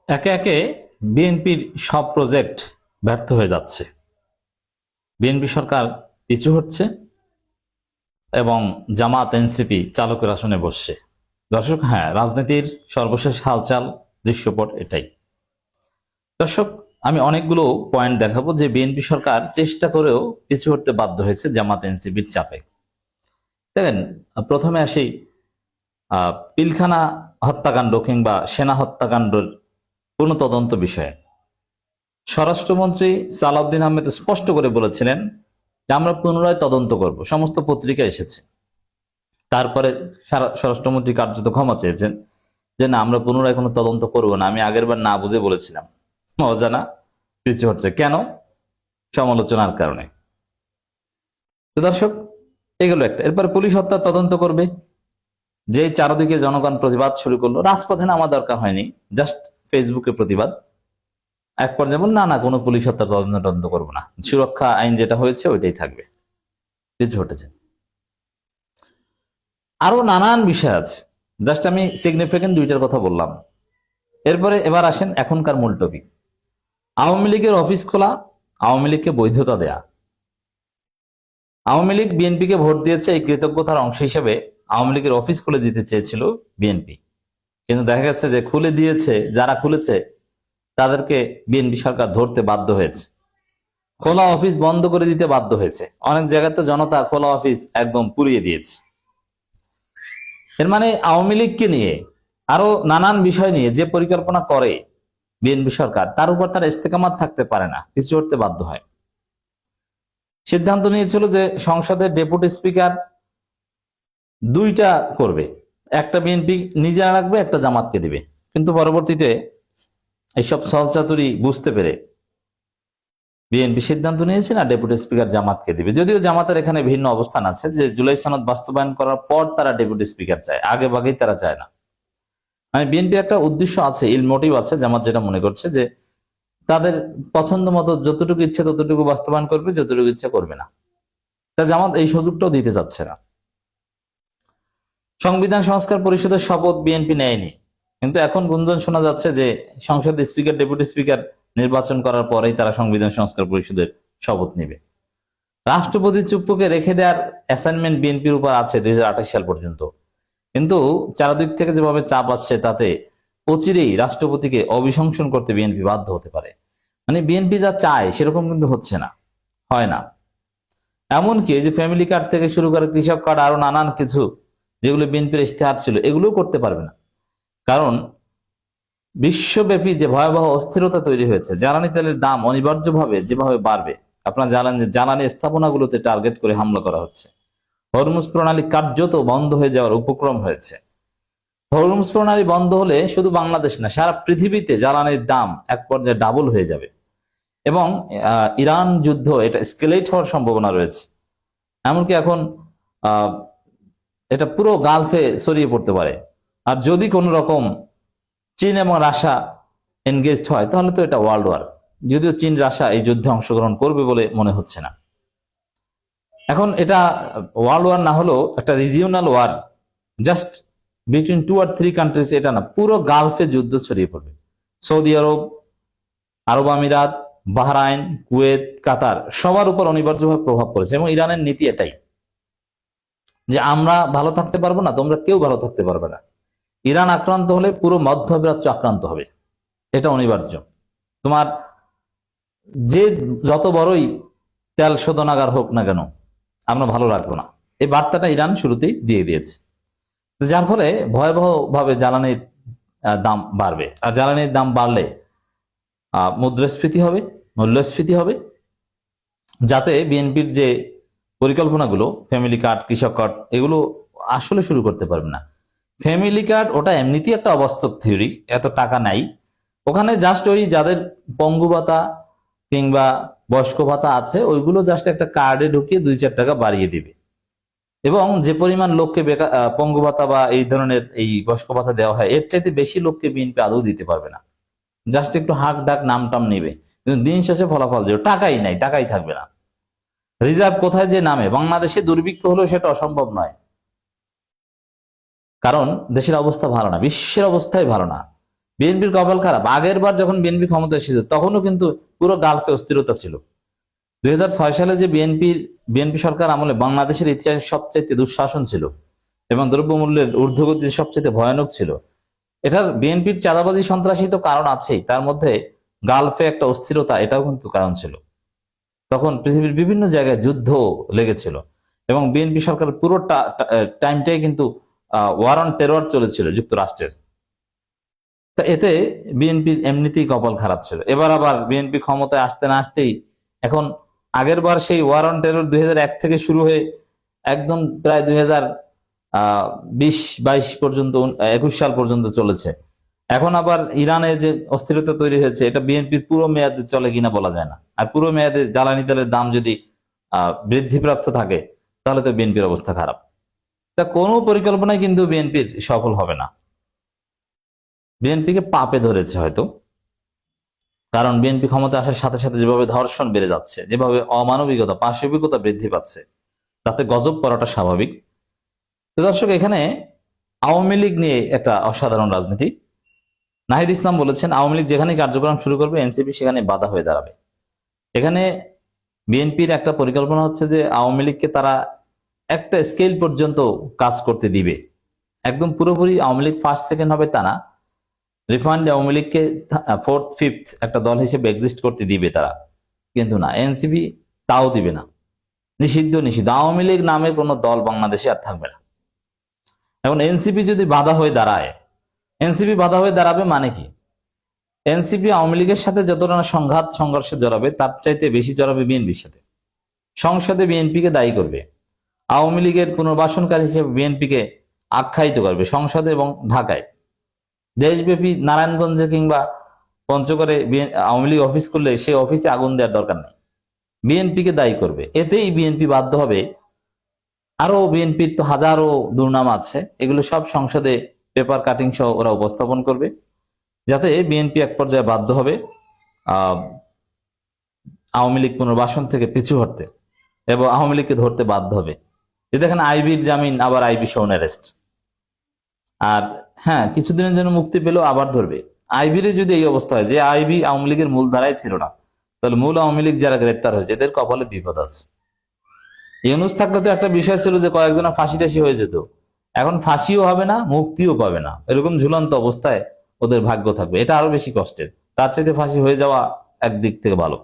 একে একে বিএনপির সব প্রজেক্ট ব্যর্থ হয়ে যাচ্ছে। বিএনপি সরকার পিছু হচ্ছে এবং জামাত এনসিপি চালকের আসনে বসছে। দর্শক, হ্যাঁ, রাজনীতির সর্বশেষ হালচাল দৃশ্যপট এটাই। দর্শক, আমি অনেকগুলো পয়েন্ট দেখাবো যে বিএনপি সরকার চেষ্টা করেও পিছু হটতে বাধ্য হয়েছে জামাত এনসিপির চাপে। দেখেন, প্রথমে আসি পিলখানা হত্যাকাণ্ড কিংবা সেনা হত্যাকাণ্ডের কোনো তদন্ত বিষয়ে। স্বরাষ্ট্রমন্ত্রী সালাউদ্দিন আহমেদ স্পষ্ট করে বলেছিলেন যে আমরা পুনরায় তদন্ত করব, সমস্ত পত্রিকা এসেছে। তারপরে স্বরাষ্ট্রমন্ত্রী কার্যত ক্ষমা চেয়েছেন যে না, আমরা পুনরায় কোনো তদন্ত করব না, আমি আগের বার না বুঝে বলেছিলাম। অজানা পিছু হচ্ছে কেন? সমালোচনার কারণে। তো দর্শক, এগুলো একটা। এরপরে পুলিশ হত্যার তদন্ত করবে। যে চারদিকে জনগণ প্রতিবাদ শুরু করলো, রাজপথে নামা দরকার হয়নি, জাস্ট ফেসবুকে প্রতিবাদ। এক পর্যায়ে বল, না না, কোনো পুলিশ হত্যার তদন্ত করবো না, সুরক্ষা আইন যেটা হয়েছে ওইটাই থাকবে। কিছু ঘটেছে, আরো নানান বিষয় আছে। জাস্ট আমি সিগনিফিকেন্ট দুইটার কথা বললাম। এরপরে এবার আসেন এখনকার মূল টপিক। আওয়ামী লীগের অফিস খোলা, আওয়ামী লীগকে বৈধতা দেয়া। আওয়ামী লীগ বিএনপিকে ভোট দিয়েছে, এই কৃতজ্ঞতার অংশ হিসেবে আওয়ামী লীগের অফিস খুলে দিতে চেয়েছিল বিএনপি, কিন্তু দেখা গেছে যে খুলে দিয়েছে, যারা খুলেছে তাদেরকে বিএনপি সরকার ধরতে বাধ্য হয়েছে, খোলা অফিস বন্ধ করে দিতে বাধ্য হয়েছে। অনেক জায়গায় তো জনতা খোলা অফিস একদম পুড়িয়ে দিয়েছে। এর মানে আওয়ামী লীগকে নিয়ে আরো নানান বিষয় নিয়ে যে পরিকল্পনা করে বিএনপি সরকার, তার উপর তার ইস্তেকামাত থাকতে পারে না, পিছু হটতে বাধ্য হয়। সিদ্ধান্ত নিয়েছিল যে সংসদের ডেপুটি স্পিকার দুইটা করবে, একটা বিএনপি নিজেরা রাখবে, একটা জামাতকে দিবে। কিন্তু পরবর্তীতে এইসব ছলচাতুরি বুঝতে পেরে বিএনপি সিদ্ধান্ত নিয়েছে না, ডেপুটি স্পিকার জামাতকে দিবে। যদিও জামাতের এখানে ভিন্ন অবস্থান আছে, যে জুলাই সনদ বাস্তবায়ন করার পর তারা ডেপুটি স্পিকার চায়, আগে ভাগেই তারা চায় না। মানে বিএনপি একটা উদ্দেশ্য আছে, ইল মোটিভ আছে। জামাত যেটা মনে করছে যে তাদের পছন্দ মতো যতটুকু ইচ্ছে ততটুকু বাস্তবায়ন করবে, যতটুকু ইচ্ছে করবে না। তা জামাত এই সুযোগটাও দিতে চাচ্ছে না। সংবিধান সংস্কার পরিষদের শপথ বিএনপি নেয়নি, কিন্তু এখন গুঞ্জন শোনা যাচ্ছে যে সংসদের স্পিকার ডেপুটি স্পিকার নির্বাচন করার পরেই তারা সংবিধান সংস্কার পরিষদের শপথ নেবে। রাষ্ট্রপতি চুপ্পুকে রেখে দেওয়ার অ্যাসাইনমেন্ট বিএনপির উপর আছে 2028 সাল পর্যন্ত, কিন্তু চারদিক থেকে যেভাবে চাপ আসছে তাতে অচিরেই রাষ্ট্রপতিকে অভিশংসন করতে বিএনপি বাধ্য হতে পারে। মানে বিএনপি যা চায় সেরকম কিন্তু হচ্ছে না, হয় না। এমনকি এই যে ফ্যামিলি কার্ড থেকে শুরু করে কৃষক কার্ড, আরো নানান কিছু যেগুলো বিএনপির ইশতেহার ছিল, এগুলোও করতে পারবে না। কারণ বিশ্বব্যাপী যে ভয়াবহ অস্থিরতা তৈরি হয়েছে, জ্বালানি তেলের দাম অনিবার্যভাবে যেভাবে বাড়বে, আপনারা জ্বালানি স্থাপনাগুলোতে টার্গেট করে হামলা করা হচ্ছে। হরমুজ প্রণালী কার্যত বন্ধ হয়ে যাওয়ার উপক্রম হয়েছে। হরমুজ প্রণালী বন্ধ হলে শুধু বাংলাদেশ না, সারা পৃথিবীতে জ্বালানির দাম এক পর্যায়ে ডাবল হয়ে যাবে এবং ইরান যুদ্ধ এটা স্কেলেট হওয়ার সম্ভাবনা রয়েছে। এমনকি এখন এটা পুরো গালফে ছড়িয়ে পড়তে পারে। আর যদি কোনো রকম চীন এবং রাশিয়া এনগেজড হয়, তাহলে তো এটা ওয়ার্ল্ড ওয়ার। যদিও চীন রাশিয়া এই যুদ্ধে অংশগ্রহণ করবে বলে মনে হচ্ছে না। এখন এটা ওয়ার্ল্ড ওয়ার না হলেও একটা regional war, just between 2 or 3 countries, এটা না, পুরো গালফে যুদ্ধ ছড়িয়ে পড়বে। সৌদি আরব, আরব আমিরাত, বাহরাইন, কুয়েত, কাতার, সবার উপর অনিবার্যভাবে প্রভাব পড়েছে। এবং ইরানের নীতি এটাই যে আমরা ভালো থাকতে পারবো না, তোমরা কেউ ভালো থাকতে পারবে না। ইরান আক্রান্ত হলে পুরো মধ্যপ্রাচ্য আক্রান্ত হবে, এটা অনিবার্য। তোমার যে যত বড়ই তেল শোধনাগার হোক না কেন, আমরা ভালো রাখবো না, এই বার্তাটা ইরান শুরুতেই দিয়ে দিয়েছে। যার ফলে ভয়াবহ ভাবে জ্বালানির দাম বাড়বে। আর জ্বালানির দাম বাড়লে মুদ্রাস্ফীতি হবে, মূল্যস্ফীতি হবে, যাতে বিএনপির যে পরিকল্পনাগুলো, ফ্যামিলি কার্ড, কৃষক কার্ড, এগুলো আসলে শুরু করতে পারবে না। ফ্যামিলি কার্ড ওটা এমনিতেই একটা অবাস্তব থিওরি, এত টাকা নাই ওখানে। জাস্ট ওই যাদের পঙ্গু ভাতা কিংবা বয়স্ক ভাতা আছে, ওইগুলো জাস্ট একটা কার্ডে ঢুকিয়ে 2-4 টাকা বাড়িয়ে দিবে। এবং যে পরিমাণ লোককে পঙ্গু ভাতা বা এই ধরনের এই বয়স্ক ভাতা দেওয়া হয়, এর চাইতে বেশি লোককে বিএনপি আদৌ দিতে পারবে না। জাস্ট একটু হাঁক ডাক নাম টাম নিবে, কিন্তু দিন শেষে ফলাফল দেবে টাকাই নাই, টাকাই থাকবে না। রিজার্ভ কোথায় যে নামে, বাংলাদেশে দুর্ভিক্ষ হলেও সেটা অসম্ভব নয়, কারণ দেশের অবস্থা ভালো না, বিশ্বের অবস্থাই ভালো না। বিএনপির কপাল খারাপ, আগের বার যখন বিএনপি ক্ষমতা এসেছিল তখনও কিন্তু পুরো গালফে অস্থিরতা ছিল। 2006 সালে যে বিএনপি সরকার আমলে বাংলাদেশের ইতিহাসে সবচেয়ে দুঃশাসন ছিল এবং দ্রব্যমূল্যের ঊর্ধ্বগতি সবচেয়ে ভয়ানক ছিল। এটার বিএনপির চাঁদাবাজি সন্ত্রাসী তো কারণ আছেই, তার মধ্যে গালফে একটা অস্থিরতা এটাও কিন্তু কারণ ছিল। তখন পৃথিবীর বিভিন্ন জায়গায় যুদ্ধ লেগেছিল এবং বিএনপি সরকার পুরো টাইমটাই কিন্তু ওয়ার অন টেরর চলেছিল যুক্তরাষ্ট্রের। তা এতে বিএনপির এমনিতেই কপাল খারাপ ছিল। এবার আবার বিএনপি ক্ষমতায় আসতে না আসতেই এখন আগের বার সেই ওয়ার অন টেরর 2001 থেকে শুরু হয়ে একদম প্রায় 2020-22 পর্যন্ত 21 সাল পর্যন্ত চলেছে। এখন আবার ইরানে যে অস্থিরতা তৈরি হয়েছে এটা বিএনপির পুরো মেয়াদে চলে কিনা বলা যায় না। আর পুরো মেয়াদে জ্বালানি তেলের দাম যদি বৃদ্ধিপ্রাপ্ত থাকে তাহলে তো বিএনপির অবস্থা খারাপ। তা কোনো পরিকল্পনাই কিন্তু বিএনপির সফল হবে না। বিএনপিকে পাপে ধরেছে হয়তো, কারণ বিএনপি ক্ষমতা আসার সাথে সাথে যেভাবে ধর্ষণ বেড়ে যাচ্ছে, যেভাবে অমানবিকতা পাশবিকতা বৃদ্ধি পাচ্ছে, তাতে গজব পড়াটা স্বাভাবিক। তো দর্শক, এখানে আওয়ামী লীগ নিয়ে একটা অসাধারণ রাজনীতি। নাহিদ ইসলাম বলেছেন আওয়ামী লীগ যেখানে কার্যক্রম শুরু করবে এনসিপি সেখানে বাধা হয়ে দাঁড়াবে। এখানে বিএনপির একটা পরিকল্পনা হচ্ছে যে আওয়ামী লীগকে তারা একটা স্কেল পর্যন্ত কাজ করতে দিবে, একদম পুরোপুরি আওয়ামী লীগ ফার্স্ট সেকেন্ড হবে তা না, রিফান্ড আওয়ামী লীগকে ফোর্থ ফিফথ একটা দল হিসেবে এক্সিস্ট করতে দিবে তারা, কিন্তু না, এনসিপি তাও দিবে না। নিষিদ্ধ আওয়ামী লীগ নামে কোনো দল বাংলাদেশে আর থাকবে না। এখন এনসিপি যদি বাধা হয়ে দাঁড়ায়, এনসিপি বাধা হয়ে দাঁড়াবে মানে কি, এনসিপি আওয়ামী লীগের সাথে যতটা না সংঘাত সংঘর্ষে জড়াবে তার চাইতে বেশি জড়াবে বিএনপির সাথে। সংসদে বিএনপিকে দায়ী করবে, আওয়ামী লীগের পুনর্বাসনকারী হিসেবে বিএনপিকে আখ্যায়িত করবে সংসদে এবং ঢাকায়। দেশব্যাপী নারায়ণগঞ্জে কিংবা পঞ্চগড়ে আওয়ামী লীগ অফিস করলে সেই অফিসে আগুন দেওয়ার দরকার নেই, বিএনপিকে দায়ী করবে। এতেই বিএনপি বাধ্য হবে। আরো বিএনপির তো হাজারো দুর্নাম আছে, এগুলো সব সংসদে পেপার কাটিং সহ ওরা উপস্থাপন করবে, যাতে বিএনপি এক পর্যায়ে বাধ্য হবে আওয়ামী লীগ পুনর্বাসন থেকে পিছু হটতে এবং আওয়ামী লীগকে ধরতে বাধ্য হবে। যে দেখেন আইবির জামিন, আবার আইবি শোন অ্যারেস্ট, আর হ্যাঁ কিছুদিনের জন্য মুক্তি পেলেও আবার ধরবে। আইবির যদি এই অবস্থা হয় যে আইবি আওয়ামী লীগের মূল ধারায় ছিল না, তাহলে মূল আওয়ামী লীগ যারা গ্রেপ্তার হয়েছে এদের কপালে বিপদ আছে। ইউনূস থাকলে তো একটা বিষয় ছিল যে কয়েকজনের ফাঁসি টাসি হয়ে যেত, এখন ফাঁসিও হবে না, মুক্তিও পাবে না, এরকম ঝুলন্ত অবস্থায় ওদের ভাগ্য থাকবে। এটা আরো বেশি কষ্টের, তার চাইতে ফাঁসি হয়ে যাওয়া একদিক থেকে ভালো।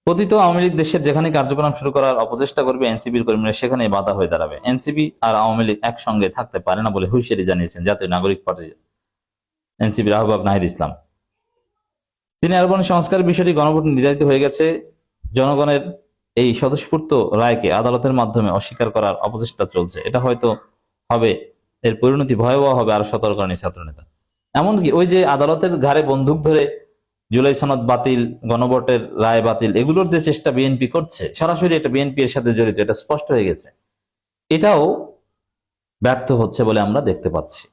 পতিত আওয়ামী লীগ দেশের যেখানে কার্যক্রম শুরু করার অপচেষ্টা করবে এনসিপির কর্মীরা সেখানে বাধা হয়ে দাঁড়াবে। এনসিপি আর আওয়ামী লীগ একসঙ্গে থাকতে পারে না বলে হুঁশিয়ারি জানিয়েছেন জাতীয় নাগরিক পার্টি এনসিপির আহ্বায়ক নাহিদ ইসলাম। তিনি আরো বলেন সংস্কারের বিষয়টি গণভোটে নির্ধারিত হয়ে গেছে, জনগণের এই স্বতঃস্ফূর্ত রায়কে আদালতের মাধ্যমে অস্বীকার করার অপচেষ্টা চলছে। এটা হয়তো হবে, এর পরিণতি ভয়াবহ হবে, আরো সতর্ক নেই ছাত্রনেতা। এমনকি ওই যে আদালতের ঘাড়ে বন্দুক ধরে জুলাই সনদ বাতিল, গণভোটের রায় বাতিল, এগুলোর যে চেষ্টা বিএনপি করছে, সরাসরি এটা বিএনপি এর সাথে জড়িত, এটা স্পষ্ট হয়ে গেছে, এটাও ব্যর্থ হচ্ছে বলে আমরা দেখতে পাচ্ছি।